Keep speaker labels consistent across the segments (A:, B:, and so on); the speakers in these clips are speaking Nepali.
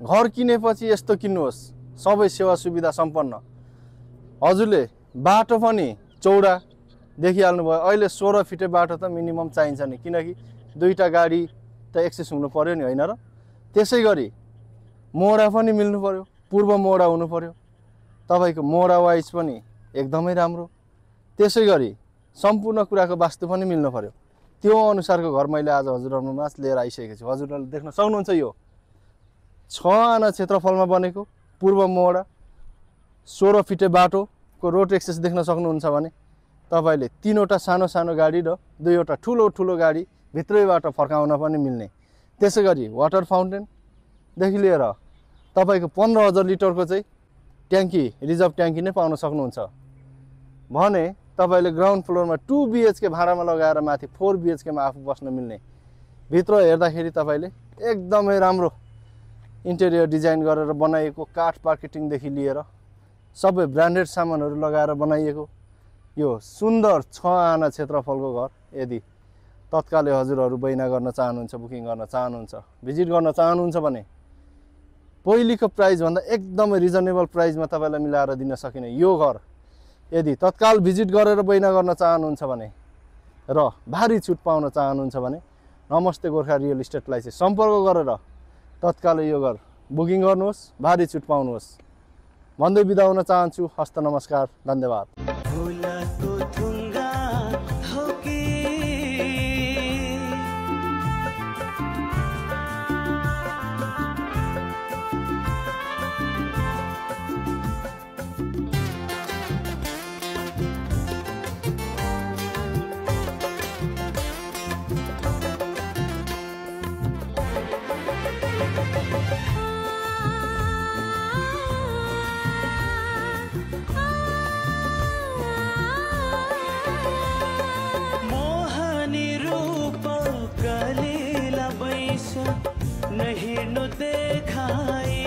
A: घर किनेपछि यस्तो किन्नुहोस्, सबै सेवा सुविधा सम्पन्न। हजुरले बाटो पनि चौडा देखिहाल्नु भयो। अहिले 16 फिटे बाटो त मिनिमम चाहिन्छ नि, किनकि दुईटा गाडी त एक्सेस हुनु पर्यो नि, होइन र? त्यसै गरी मोडा पनि मिल्नु पर्यो, पूर्व मोडा हुनु पर्यो। तपाईको मोडा वाइज पनि एकदमै राम्रो। त्यसै गरी सम्पूर्ण कुराको वास्तु पनि मिल्नु पर्यो। त्यो अनुसारको घर मैले आज हजुरहरुमा लिएर आइसकेको छु। हजुरहरुले देख्न सक्नुहुन्छ यो 6 आना क्षेत्रफलमा बनेको पूर्व मोडा 16 फिटे बाटोको रोड एक्सेस देख्न सक्नुहुन्छ भने तपाईले 3 वटा सानो सानो गाडी र 2 वटा ठुलो ठुलो गाडी भित्रैबाट फर्काउन पनि मिल्ने। त्यसैगरी वाटर फाउन्टेन देखि लिएर तपाईको 15000 लिटरको चाहिँ ट्याङ्की रिजर्भ ट्याङ्की नै पाउन सक्नुहुन्छ भने तपाईले ग्राउन्ड फ्लोरमा 2 BHK भाडामा लगाएर माथि 4 BHK मा आफू बस्न मिल्ने। भित्र हेर्दाखेरि तपाईले एकदमै राम्रो इन्टेरियर डिजाइन गरेर बनाइएको, काठ पार्केटिङ देखि लिएर सबै ब्रान्डेड सामानहरु लगाएर बनाइएको यो सुन्दर 6 आना क्षेत्रफलको घर यदि तत्कालै हजुरहरु बैना गर्न चाहनुहुन्छ, बुकिङ गर्न चाहनुहुन्छ, भिजिट गर्न चाहनुहुन्छ भने पहिलेको प्राइस भन्दा एकदमै रिजनेबल प्राइसमा तपाईलाई मिलाएर दिन सकिने यो घर यदि तत्काल भिजिट गरेर बैना गर्न चाहनुहुन्छ भने र भारी छुट पाउन चाहनुहुन्छ भने नमस्ते गोर्खा रियल इस्टेटलाई चाहिँ सम्पर्क गरेर तत्कालै यो घर बुकिङ गर्नुहोस्, भारी छुट पाउनुहोस् भन्दै बिदा हुन चाहन्छु। हस्त नमस्कार, धन्यवाद।
B: नहिर्नु देखाई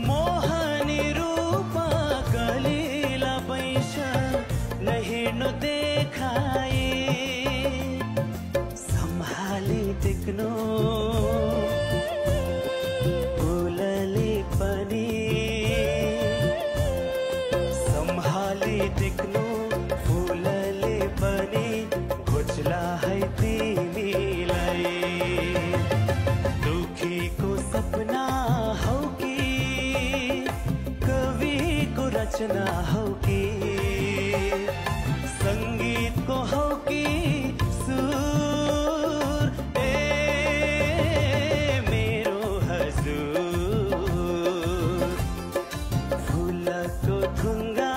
B: मोहनी रूप कलिला बैस नहिर्नु देखाई सम्हाली देख्नु फुलले पनि सम्हाली देख्नु फुलले पनि घोचला है तिमीलाई दुखीको सपना हौ कि कविको रचना हौ कि संगीतको हौ कि सुर मेरो हजुर फुलको ढुङ्गा